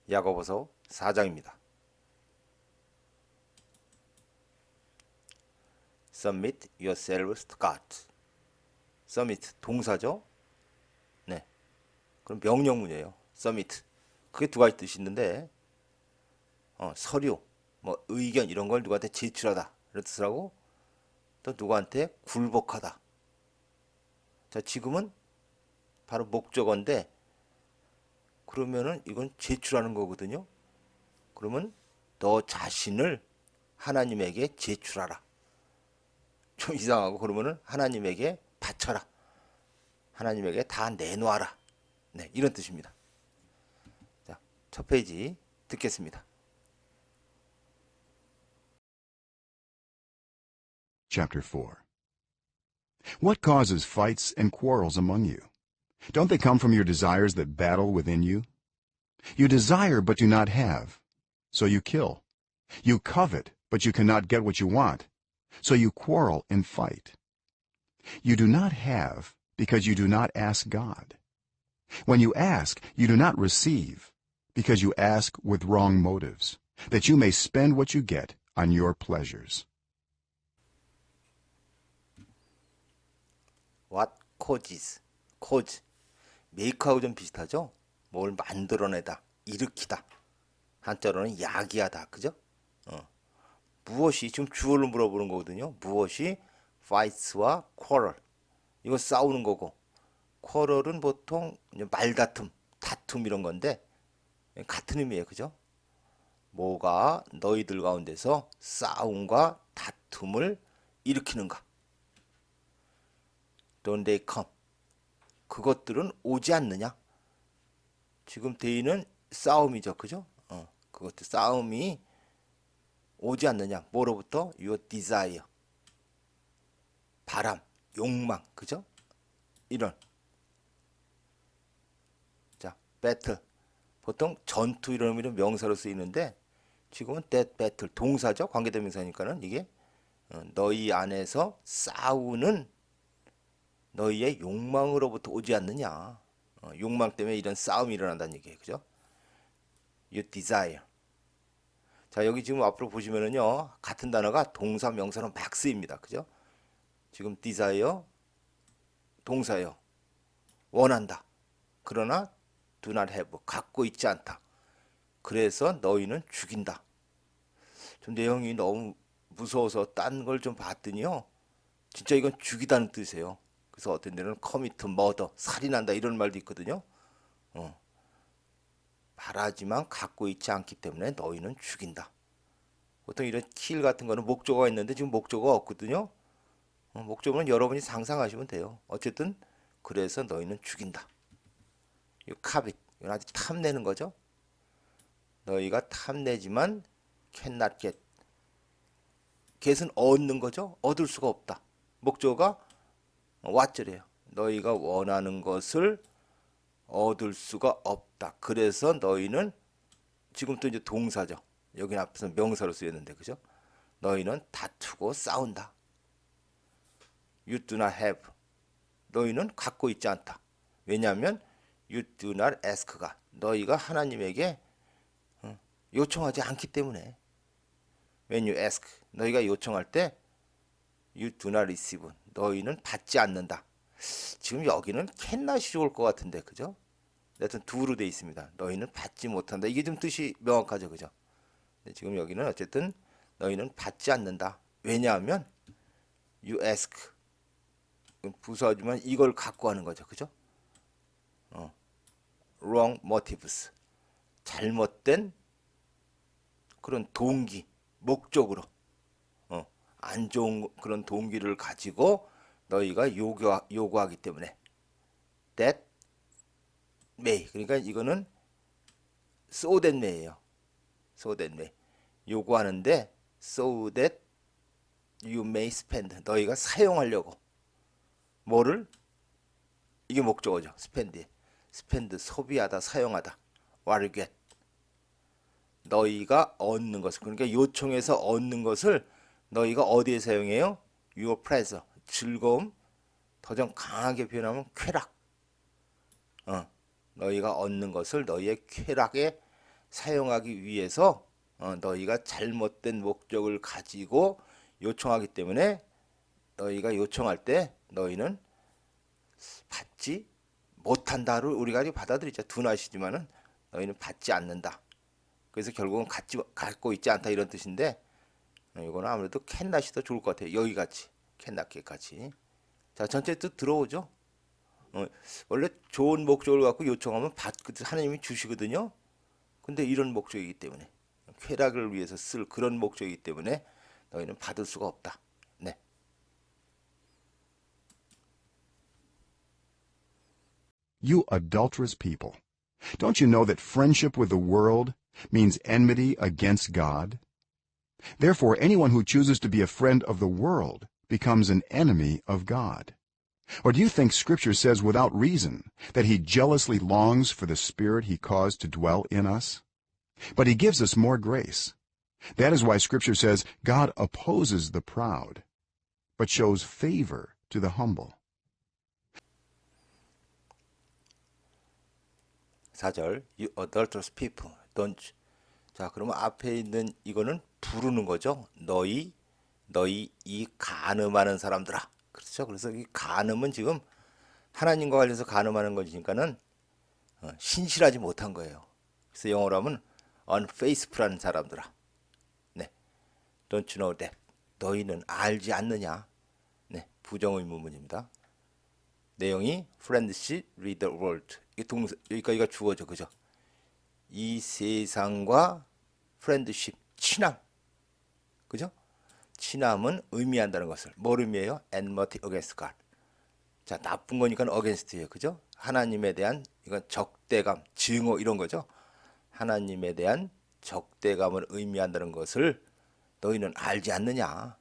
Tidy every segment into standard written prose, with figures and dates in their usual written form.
야고보서 4장입니다. Submit yourselves to God. Submit 동사죠. 네. 그럼 명령문이에요. Submit. 그게 두 가지 뜻이 있는데 서류, 뭐 의견 이런 걸 누구한테 제출하다 이런 뜻을 하고 또 누구한테 굴복하다. 자, 지금은 바로 목적어인데 그러면은 이건 제출하는 거거든요. 그러면 너 자신을 하나님에게 제출하라. 좀 이상하고 그러면은 하나님에게 바쳐라. 하나님에게 다 내놓아라. 네, 이런 뜻입니다. 자, 첫 페이지 듣겠습니다. Chapter 4. What causes fights and quarrels among you? Don't they come from your desires that battle within you? You desire but do not have, so you kill. You covet, but you cannot get what you want, so you quarrel and fight. You do not have because you do not ask God. When you ask, you do not receive, because you ask with wrong motives, that you may spend what you get on your pleasures. What causes? cause. make하고 좀 비슷하죠? 뭘 만들어내다, 일으키다. 한자로는 야기하다. 그죠? 무엇이 지금 주어를 물어보는 거거든요. 무엇이 fights와 quarrel. 이거 싸우는 거고. quarrel은 보통 말다툼, 다툼 이런 건데 같은 의미예요. 그죠? 뭐가 너희들 가운데서 싸움과 다툼을 일으키는가? Don't they come? 그것들은 오지 않느냐? 지금 대의는 싸움이죠. 그죠? 그것도 싸움이 오지 않느냐? 뭐로부터? Your desire. 바람, 욕망. 그죠? 이런. 자, battle. 보통 전투 이런 의미로 명사로 쓰이는데 지금은 that battle. 동사죠. 관계대명사니까는 이게 너희 안에서 싸우는 너희의 욕망으로부터 오지 않느냐. 욕망 때문에 이런 싸움이 일어난다는 얘기예요. 그죠? You desire. 자, 여기 지금 앞으로 보시면은요. 같은 단어가 동사, 명사로 막 쓰입니다. 그죠? 지금 desire 동사예요. 원한다. 그러나 do not have. 갖고 있지 않다. 그래서 너희는 죽인다. 좀 내용이 너무 무서워서 딴 걸 좀 봤더니요. 진짜 이건 죽이다는 뜻이에요. 그래서 어떤 데는 commit murder, 살인한다 이런 말도 있거든요. 바라지만 갖고 있지 않기 때문에 너희는 죽인다. 보통 이런 kill 같은 거는 목적어가 있는데 지금 목적어가 없거든요. 목적어는 여러분이 상상하시면 돼요. 어쨌든 그래서 너희는 죽인다. 이 covet, 이건 아주 탐내는 거죠. 너희가 탐내지만 cannot get. get은 얻는 거죠. 얻을 수가 없다. 목적어가 what절이에요. 너희가 원하는 것을 얻을 수가 없다. 그래서 너희는 지금 또 이제 동사죠. 여기 앞에서 명사로 쓰였는데 그죠? 너희는 다투고 싸운다. You do not have. 너희는 갖고 있지 않다. 왜냐하면 you do not ask가 너희가 하나님에게 요청하지 않기 때문에. When you ask, 너희가 요청할 때 you do not receive. 너희는 받지 않는다. 지금 여기는 cannot이 좋을 것 같은데 그죠? 하여튼 do로 돼 있습니다. 너희는 받지 못한다. 이게 좀 뜻이 명확하죠. 그죠? 근데 지금 여기는 어쨌든 너희는 받지 않는다. 왜냐하면 you ask. 부사지만 이걸 갖고 하는 거죠. 그죠? wrong motives. 잘못된 그런 동기, 목적으로 안 좋은 그런 동기를 가지고 너희가 요구하기 때문에 that may. 그러니까 이거는 so that may예요. so that may. 요구하는데 so that you may spend. 너희가 사용하려고. 뭐를? 이게 목적어죠. spend. spend 소비하다, 사용하다. what you get. 너희가 얻는 것을. 그러니까 요청해서 얻는 것을 너희가 어디에 사용해요? your pleasure. 즐거움. 더 좀 강하게 표현하면 쾌락. 너희가 얻는 것을 너희의 쾌락에 사용하기 위해서 너희가 잘못된 목적을 가지고 요청하기 때문에 너희가 요청할 때 너희는 받지 못한다를 우리가 받아들이자. 둔하시지만은 너희는 받지 않는다. 그래서 결국은 갖고 있지 않다 이런 뜻인데 이거는 아무래도 캔낫이 더 좋을 것 같아요. 여기같이 캔낫게까지. 자, 전체 뜻 들어오죠. 원래 좋은 목적을 갖고 요청하면 하나님이 주시거든요. 근데 이런 목적이기 때문에 쾌락을 위해서 쓸 그런 목적이기 때문에 너희는 받을 수가 없다. 네. You adulterous people. Don't you know that friendship with the world means enmity against God? Therefore, anyone who chooses to be a friend of the world becomes an enemy of God. Or do you think Scripture says without reason that he jealously longs for the Spirit he caused to dwell in us? But he gives us more grace. That is why Scripture says God opposes the proud, but shows favor to the humble. 4절 You adulterous people, don't you? 자, 그러면 앞에 있는 이거는 부르는 거죠. 너희 이 간음하는 사람들아. 그렇죠. 그래서 이 간음은 지금 하나님과 관련해서 간음하는 거니까는 신실하지 못한 거예요. 그래서 영어로 하면 unfaithful한 사람들아. 네. Don't you know that? 너희는 알지 않느냐? 네. 부정의문문입니다. 내용이 friendship with the world. 이게 여기까지가 주어져, 그죠? 이 세상과 friendship, 친함, 그죠? 친함은 의미한다는 것을 뭘 의미해요? enmity against God. 자, 나쁜 거니까 against예요, 그죠? 하나님에 대한 이건 적대감, 증오 이런 거죠. 하나님에 대한 적대감을 의미한다는 것을 너희는 알지 않느냐?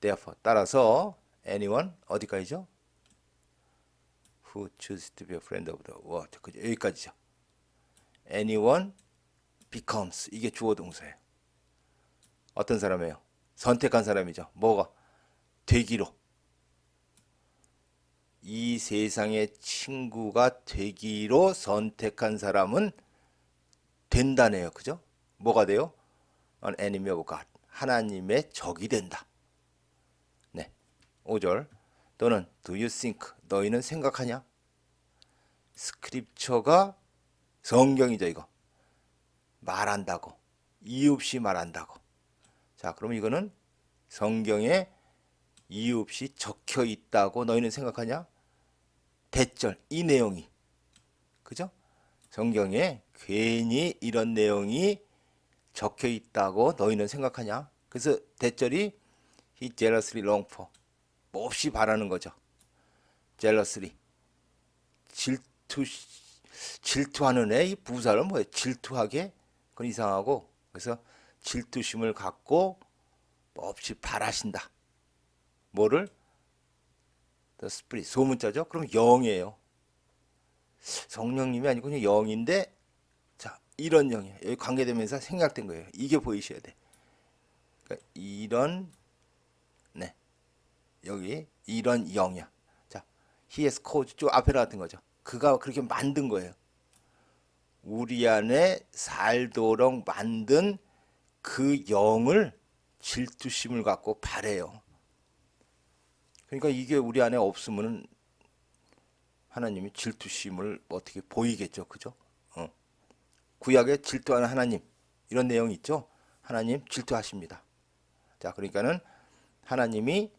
Therefore, 따라서 anyone 어디까지죠? Who chooses to be a friend of the world. 그죠? 여기까지죠. Anyone becomes 이게 주어 동사예요. 어떤 사람이에요? 선택한 사람이죠. 뭐가? 되기로. 이 세상의 친구가 되기로 선택한 사람은 된다네요. 그죠? 뭐가 돼요? An enemy of God. 하나님의 적이 된다. 네. 5절. 또는 do you think 너희는 생각하냐? 스크립처가 성경이죠, 이거. 말한다고. 이유 없이 말한다고. 자, 그럼 이거는 성경에 이유 없이 적혀 있다고 너희는 생각하냐? 대절, 이 내용이. 그죠? 성경에 괜히 이런 내용이 적혀 있다고 너희는 생각하냐? 그래서 대절이 he jealously long for. 뭐 없이 바라는 거죠. jealously. 질투하는 애, 이 부사는 뭐예요? 질투하게? 그건 이상하고. 그래서 질투심을 갖고 뭐 없이 바라신다. 뭐를? The Spirit. 소문자죠? 그럼 영이에요. 성령님이 아니고 그냥 영인데, 자, 이런 영이에요. 여기 관계되면서 생략된 거예요. 이게 보이셔야 돼. 그러니까 이런, 네. 여기 이런 영이야. 자, he has caused, 쭉 앞에 나왔던 거죠. 그가 그렇게 만든 거예요. 우리 안에 살도록 만든 그 영을 질투심을 갖고 바래요. 그러니까 이게 우리 안에 없으면 하나님이 질투심을 어떻게 보이겠죠, 그죠? 구약에 질투하는 하나님 이런 내용이 있죠. 하나님 질투하십니다. 자, 그러니까는 하나님이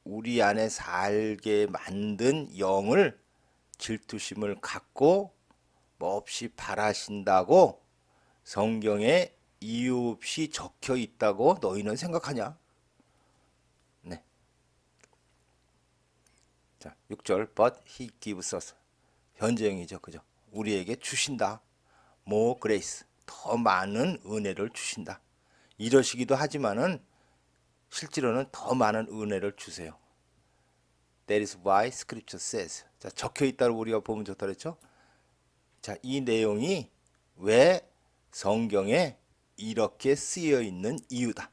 우리 안에 살게 만든 영을 질투심을 갖고 뭐 없이 바라신다고 성경에 이유 없이 적혀 있다고 너희는 생각하냐? 네. 자, 6절 But he gives us 현재형이죠. 그죠? 우리에게 주신다. more grace 더 많은 은혜를 주신다. 이러시기도 하지만은 실제로는 더 많은 은혜를 주세요. That is why scripture says. 자, 적혀 있다고 우리가 보면 좋다 그랬죠? 자, 이 내용이 왜 성경에 이렇게 쓰여 있는 이유다.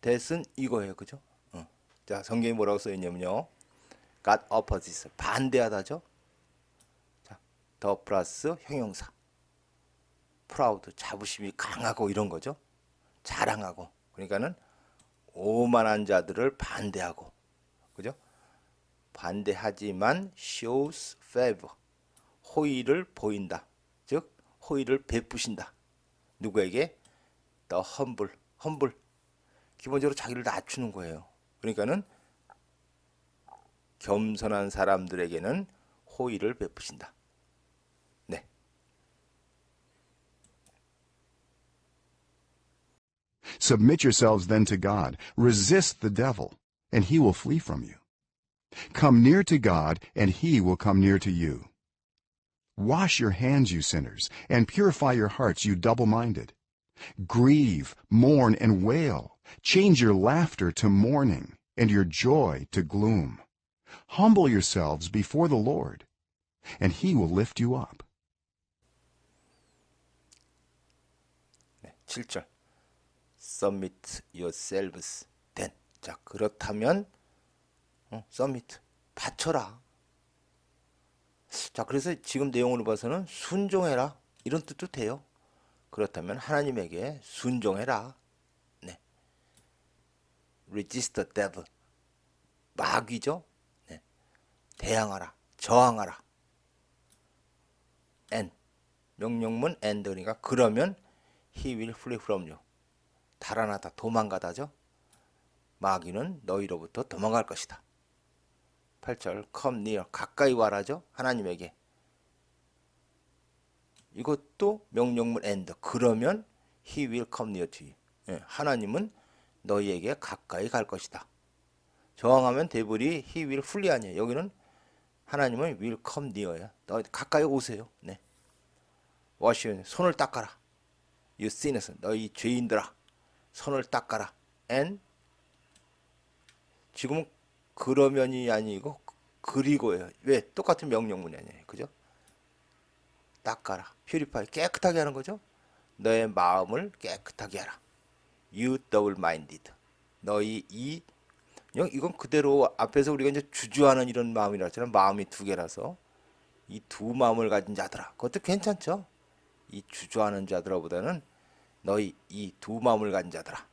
that은 이거예요. 그죠? 자, 성경이 뭐라고 써 있냐면요. God opposes 반대하다죠. 자, 더 플러스 형용사. proud, 자부심이 강하고 이런 거죠. 자랑하고. 그러니까는 오만한 자들을 반대하고. 그죠? 반대하지만 shows favor. 호의를 보인다. 즉 호의를 베푸신다. 누구에게? the humble. 기본적으로 자기를 낮추는 거예요. 그러니까는 겸손한 사람들에게는 호의를 베푸신다. 네. Submit yourselves then to God. Resist the devil, and he will flee from you. Come near to God, and he will come near to you. Wash your hands, you sinners, and purify your hearts, you double-minded. Grieve, mourn, and wail. Change your laughter to mourning, and your joy to gloom. Humble yourselves before the Lord, and he will lift you up. 네. 7절. Submit yourselves then. 자, 그렇다면 submit, 바쳐라. 자, 그래서 지금 내용으로 봐서는 순종해라 이런 뜻도 돼요. 그렇다면 하나님에게 순종해라. 네. Resist the devil. 마귀죠. 네. 대항하라, 저항하라. And 명령문 and 그러니까 그러면 he will flee from you. 달아나다, 도망가다죠. 마귀는 너희로부터 도망갈 것이다. 8절 come near, 가까이 와라죠. 하나님에게. 이것도 명령문 and. 그러면 he will come near to you. 예, 하나님은 너희에게 가까이 갈 것이다. 저항하면 대불이 he will flee 아니에요. 여기는 하나님은 will come near야. 너희 가까이 오세요. 네. wash your, 손을 닦아라. you sinners, 너희 죄인들아. 손을 닦아라. and 지금은 그러면이 아니고 그리고예요. 왜? 똑같은 명령문이 아니에요. 그죠? 닦아라. purify, 깨끗하게 하는 거죠. 너의 마음을 깨끗하게 하라. you double-minded. 너희 이건 그대로 앞에서 우리가 이제 주저하는 이런 마음이라 했잖아요. 마음이 두 개라서 이 두 마음을 가진 자들아. 그것도 괜찮죠. 이 주저하는 자들보다는 너희 이 두 마음을 가진 자들아.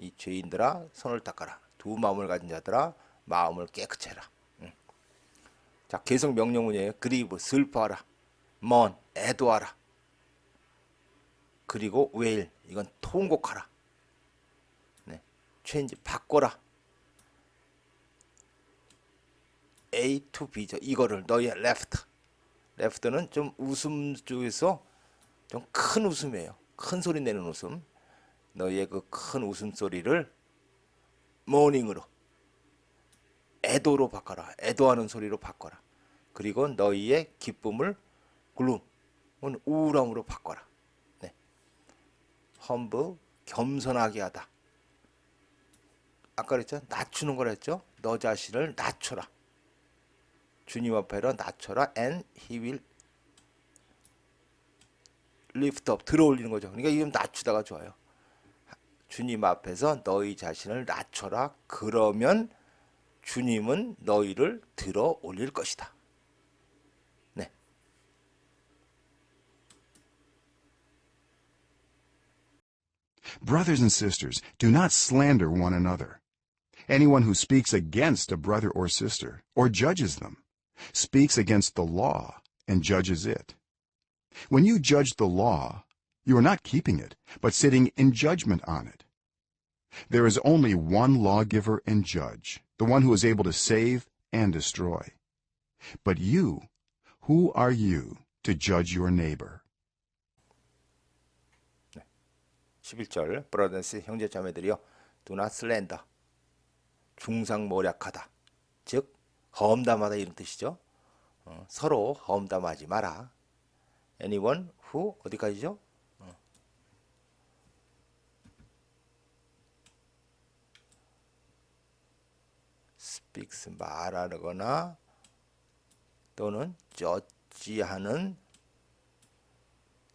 이 죄인들아 손을 닦아라. 두 마음을 가진 자들아 마음을 깨끗이 해라. 자, 계속 명령문이에요. 그리고 슬퍼하라. mourn, 애도하라. 그리고 wail, 이건 통곡하라. 네. change, 바꿔라. A to B죠. 이거를 너희의 left는 좀 웃음 쪽에서 좀 큰 웃음이에요. 큰 소리 내는 웃음. 너희의 그 큰 웃음소리를 모닝으로, 애도로 바꿔라. 애도하는 소리로 바꿔라. 그리고 너희의 기쁨을 gloom은 우울함으로 바꿔라. 네. humble, 겸손하게 하다. 아까 그랬죠? 낮추는 거라 했죠? 너 자신을 낮춰라. 주님 앞에로 낮춰라. and he will lift up, 들어 올리는 거죠. 그러니까 이건 낮추다가 좋아요. 주님 앞에서 너희 자신을 낮춰라. 그러면 주님은 너희를 들어 올릴 것이다. 네. Brothers and sisters, do not slander one another. Anyone who speaks against a brother or sister, or judges them, speaks against the law and judges it. When you judge the law, you are not keeping it, but sitting in judgment on it. There is only one lawgiver and judge, the one who is able to save and destroy. But you, who are you to judge your neighbor? 11절 brothers, 형제자매들이여, do not slander, 중상모략하다, 즉 험담하다 이런 뜻이죠. 서로 험담하지 마라. anyone who 어디까지죠? speaks 말하거나 또는 judge하는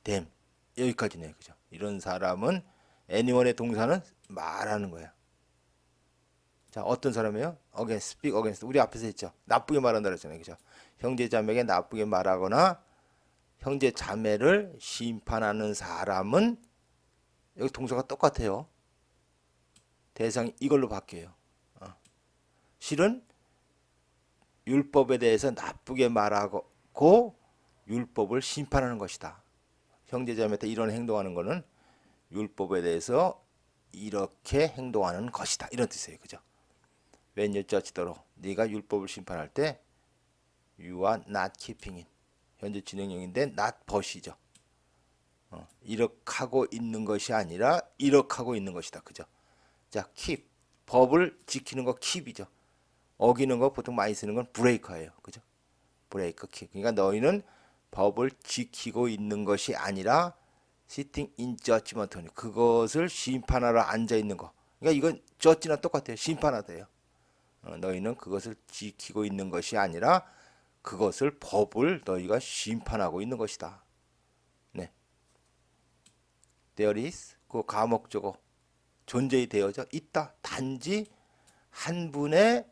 them 여기까지네요. 그죠? 이런 사람은 anyone의 동사는 말하는 거야. 자, 어떤 사람이에요? against, speak against. 우리 앞에서 했죠. 나쁘게 말한다 그랬잖아요. 그죠? 형제 자매에게 나쁘게 말하거나 형제 자매를 심판하는 사람은 여기 동사가 똑같아요. 대상이 이걸로 바뀌어요. 실은 율법에 대해서 나쁘게 말하고 율법을 심판하는 것이다. 형제 자매한테 이런 행동하는 거는 율법에 대해서 이렇게 행동하는 것이다. 이런 뜻이에요. 그죠? When you judge the law. 네가 율법을 심판할 때 you are not keeping it. 현재 진행형인데 not but이죠. 이렇게 하고 있는 것이 아니라 이렇게 하고 있는 것이다. 그죠? 자, keep. 법을 지키는 거 keep이죠. 어기는 거 보통 많이 쓰는 건 breaker예요. 그죠? break, keep. 그러니까 너희는 법을 지키고 있는 것이 아니라 sitting in judgment. 그것을 심판하러 앉아 있는 거. 그러니까 이건 judge나 똑같아요. 심판하다예요. 너희는 그것을 지키고 있는 것이 아니라 그것을 법을 너희가 심판하고 있는 것이다. 네. There is 그 가목적어 존재이 되어져 있다. 단지 한 분의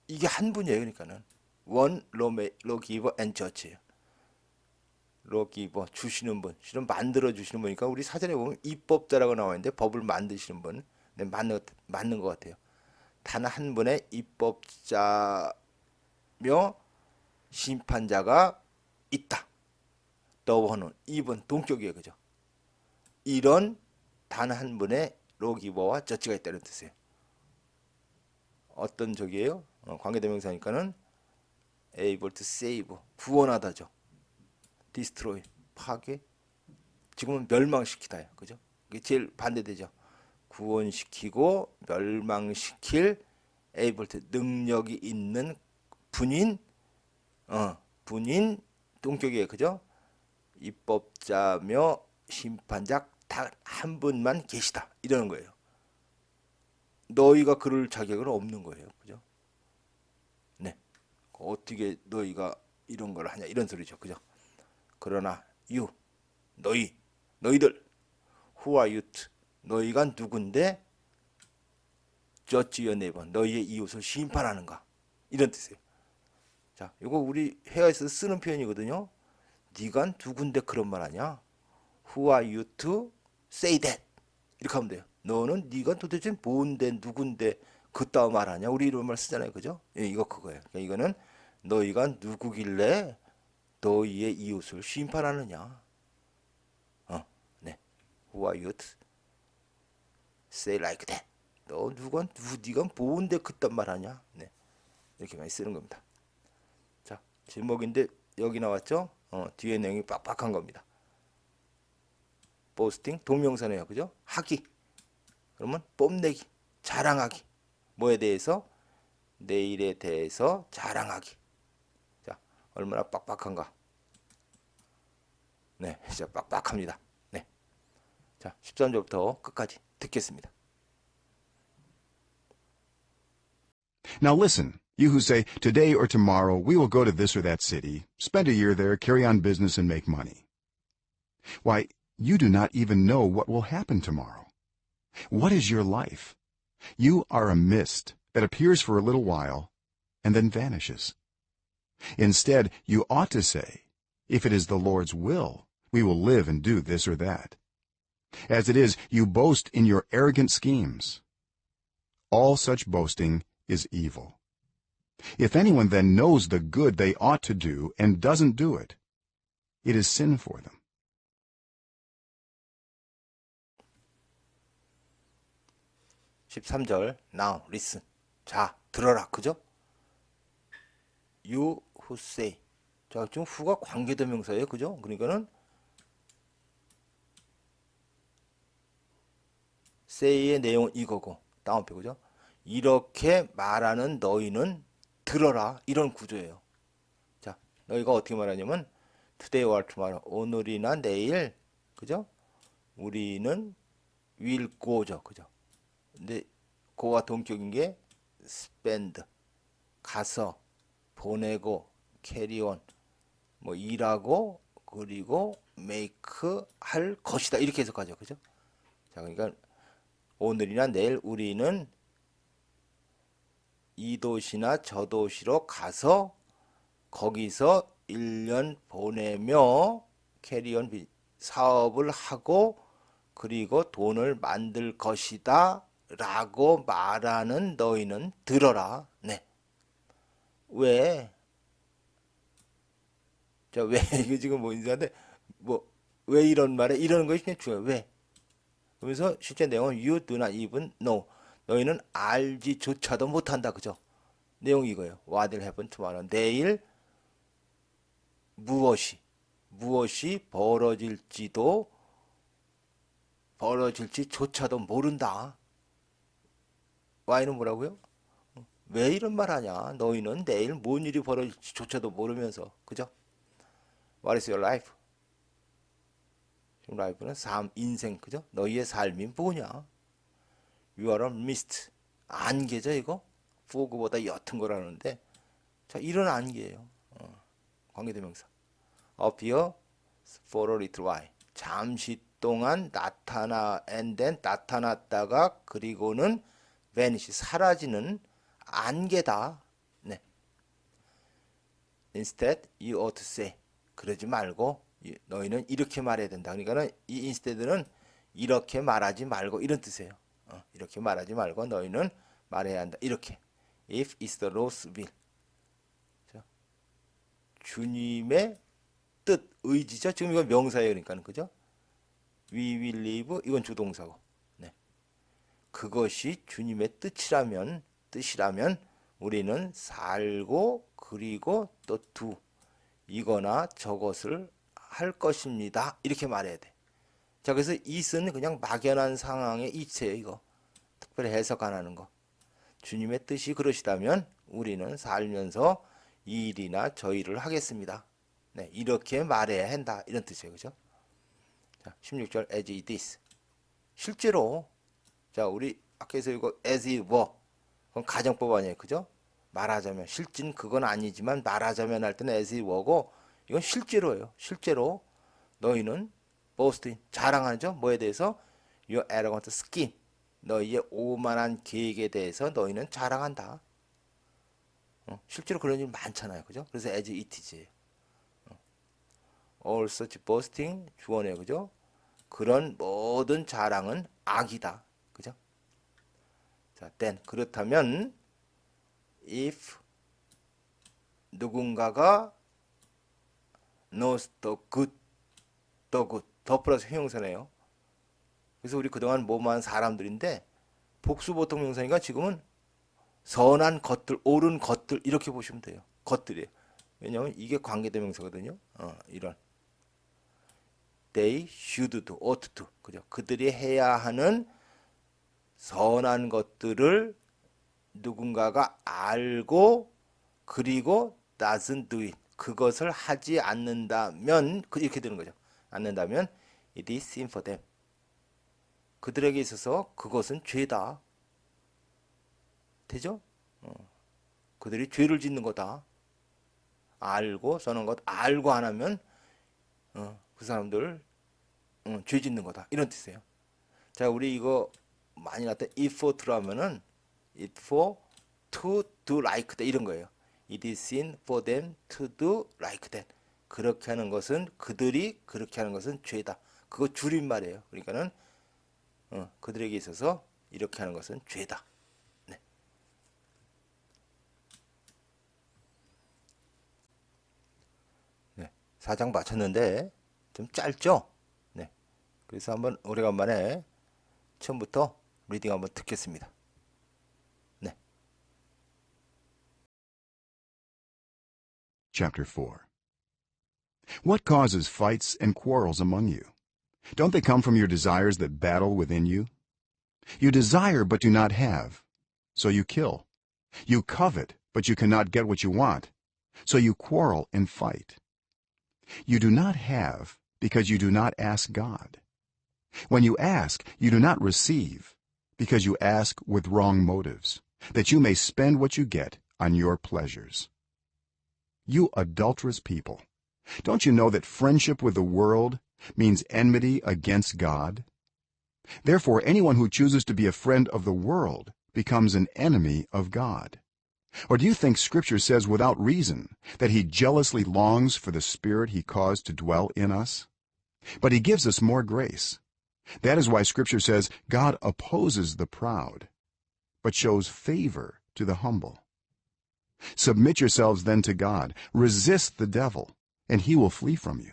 이게 한 분이에요. 그러니까는 one lawgiver and judge예요. lawgiver 주시는 분, 실은 만들어 주시는 분이니까 우리 사전에 보면 입법자라고 나와 있는데 법을 만드시는 분, 네, 맞는 것 같아요. 단 한 분의 입법자며 심판자가 있다. 더워는 이분 동격이에요, 그죠? 이런 단 한 분의 로기버와 저치가 있다는 뜻이에요. 어떤 적이에요? 관계대명사니까는 able to save 구원하다죠. destroy 파괴. 지금은 멸망시키다요, 그죠? 이게 제일 반대되죠. 구원시키고 멸망시킬 able to 능력이 있는 분인 동격이에요, 그죠? 입법자며 심판자 단 한 분만 계시다 이러는 거예요. 너희가 그럴 자격은 없는 거예요, 그죠? 네, 어떻게 너희가 이런 걸 하냐 이런 소리죠, 그죠? 그러나 너희들 who are you to, 너희가 누군데 judge your neighbor, 너희의 이웃을 심판하는가 이런 뜻이에요. 자, 이거 우리 회화에서 쓰는 표현이거든요. 네가 누군데 그런 말 하냐? Who are you to say that? 이렇게 하면 돼요. 너는 네가 도대체 뭔데 누군데 그따위 말하냐? 우리 이런 말 쓰잖아요, 그죠? 예, 이거 그거예요. 그러니까 이거는 너희가 누구길래 너희의 이웃을 심판하느냐? 네. Who are you to say like that? 네가 뭔데 그딴 말하냐? 네. 이렇게 많이 쓰는 겁니다. 자, 제목인데 여기 나왔죠? 뒤에 내용이 빡빡한 겁니다. 보스팅 동명사네요, 그죠? 하기. 그러면 뽐내기, 자랑하기. 뭐에 대해서? 내일에 대해서 자랑하기. 자, 얼마나 빡빡한가? 네, 진짜 빡빡합니다. 네. 자, 13절부터 끝까지 듣겠습니다. Now listen, you who say, today or tomorrow we will go to this or that city, spend a year there, carry on business and make money. Why, you do not even know what will happen tomorrow. What is your life? You are a mist that appears for a little while and then vanishes. Instead, you ought to say, if it is the Lord's will, we will live and do this or that. As it is, you boast in your arrogant schemes. All such boasting is evil. If anyone then knows the good they ought to do and doesn't do it, it is sin for them. 13절 Now listen. 자, 들어라. 그죠? You who say. 자, 지금 who가 관계대명사예요. 그죠? 그러니까는 say의 내용은 이거고 다운표 그죠? 이렇게 말하는 너희는 들어라. 이런 구조예요. 자, 너희가 어떻게 말하냐면 today or tomorrow. 오늘이나 내일. 그죠? 우리는 will go죠. 그죠? 근데 고와 동격인 게 spend 가서 보내고 carry on 뭐 일하고 그리고 make 할 것이다 이렇게 해석하죠, 그죠? 자, 그러니까 오늘이나 내일 우리는 이 도시나 저 도시로 가서 거기서 1년 보내며 캐리온 사업을 하고 그리고 돈을 만들 것이다 라고 말하는 너희는 들어라. 네. 왜? 자, 왜? 이거 지금 뭐 인사인데 왜 이런 말에 이러는 것이 그냥 중요해. 왜? 그러면서 실제 내용은 you do not even know. 너희는 알지조차도 못한다. 그죠? 내용이 이거예요. What will happen tomorrow. 내일 무엇이 벌어질지조차도 모른다. Why는 뭐라고요? 왜 이런 말 하냐? 너희는 내일 뭔 일이 벌어질지조차도 모르면서. 그죠? What is your life? 지금 라이프는 삶, 인생. 그죠? 너희의 삶이 뭐냐? You are a mist. 안개죠, 이거? fog보다 옅은 거라는데. 자, 이런 안개예요. 관계대명사. appear for a little while. 잠시 동안 나타나 and then 나타났다가 그리고는 vanish 사라지는 안개다. 네. Instead, you ought to say. 그러지 말고 너희는 이렇게 말해야 된다. 그러니까는 이 instead는 이렇게 말하지 말고 이런 뜻이에요. 이렇게 말하지 말고 너희는 말해야 한다. 이렇게. If it's the Lord's will. 주님의 뜻, 의지죠. 지금 이건 명사예요. 그러니까는 그죠? We will live 이건 주동사고. 네. 그것이 주님의 뜻이라면 우리는 살고 그리고 또 do 이거나 저것을 할 것입니다. 이렇게 말해야 돼. 자, 그래서 it은 그냥 막연한 상황의 it이에요. 이거. 특별히 해석 안 하는 거. 주님의 뜻이 그러시다면 우리는 살면서 이 일이나 저 일을 하겠습니다. 네, 이렇게 말해야 한다. 이런 뜻이에요. 그죠? 자, 16절 as it is. 실제로 자, 우리 아까에서 이거 as it were. 그건 가정법 아니에요. 그죠? 말하자면 실진 그건 아니지만 말하자면 할 때는 as it were고 이건 실제로예요. 실제로 너희는 boasting 자랑하죠. 뭐에 대해서? your arrogant scheme. 너희의 오만한 계획에 대해서 너희는 자랑한다. 실제로 그런 일 많잖아요. 그죠? 그래서 as it is. all such boasting 주어네요. 그죠? 그런 모든 자랑은 악이다. 그죠? 자, then 그렇다면 if 누군가가 knows the good, 더 플러스 형용사네요. 그래서 우리 그동안 뭐만 사람들인데 복수 보통 명사니까 지금은 선한 것들, 옳은 것들 이렇게 보시면 돼요. 것들이에요. 왜냐하면 이게 관계대명사거든요. 이런 they should do, ought to, 그죠? 그들이 해야 하는 선한 것들을 누군가가 알고 그리고 doesn't do it, 그것을 하지 않는다면 이렇게 되는 거죠. 않는다면 it is sin for them. 그들에게 있어서 그것은 죄다. 되죠? 그들이 죄를 짓는 거다. 알고 써는 것 알고 안 하면 그 사람들 죄 짓는 거다. 이런 뜻이에요. 자, 우리 이거 많이 나왔던 if for to 하면은 it for to do like that 이런 거예요. It is sin for them to do like that. 그렇게 하는 것은 그들이 그렇게 하는 것은 죄다. 그거 줄임말이에요. 그러니까는 그들에게 있어서 이렇게 하는 것은 죄다. 네. 네. 4장 마쳤는데 좀 짧죠? 네. 그래서 한번 오래간만에 처음부터 리딩 한번 듣겠습니다. 네. Chapter 4. What causes fights and quarrels among you? Don't they come from your desires that battle within you? You desire but do not have, so you kill. You covet, but you cannot get what you want, so you quarrel and fight. You do not have because you do not ask God. When you ask, you do not receive, because you ask with wrong motives, that you may spend what you get on your pleasures. You adulterous people, don't you know that friendship with the world means enmity against God? Therefore, anyone who chooses to be a friend of the world becomes an enemy of God. Or do you think Scripture says without reason that he jealously longs for the Spirit he caused to dwell in us? But he gives us more grace. That is why Scripture says God opposes the proud, but shows favor to the humble. Submit yourselves then to God. Resist the devil, and he will flee from you.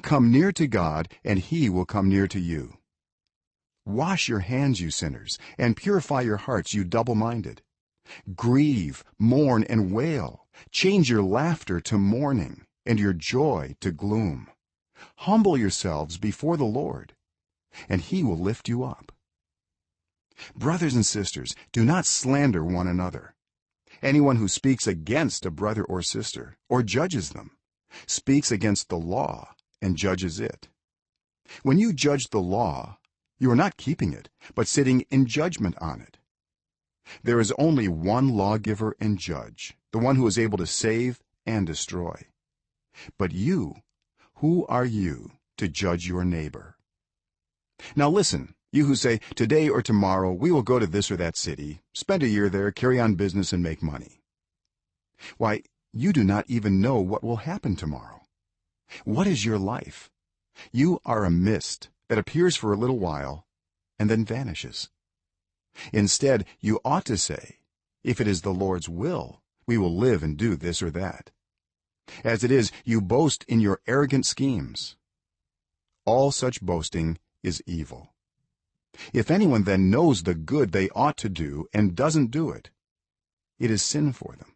Come near to God, and he will come near to you. Wash your hands, you sinners, and purify your hearts, you double-minded. Grieve, mourn, and wail. Change your laughter to mourning, and your joy to gloom. Humble yourselves before the Lord, and he will lift you up. Brothers and sisters, do not slander one another. Anyone who speaks against a brother or sister, or judges them, speaks against the law and judges it. When you judge the law, you are not keeping it, but sitting in judgment on it. There is only one lawgiver and judge, the one who is able to save and destroy. But you, who are you to judge your neighbor? Now listen, you who say, today or tomorrow we will go to this or that city, spend a year there, carry on business, and make money. Why, you do not even know what will happen tomorrow. What is your life? You are a mist that appears for a little while and then vanishes. Instead, you ought to say, if it is the Lord's will, we will live and do this or that. As it is, you boast in your arrogant schemes. All such boasting is evil. If anyone then knows the good they ought to do and doesn't do it, it is sin for them.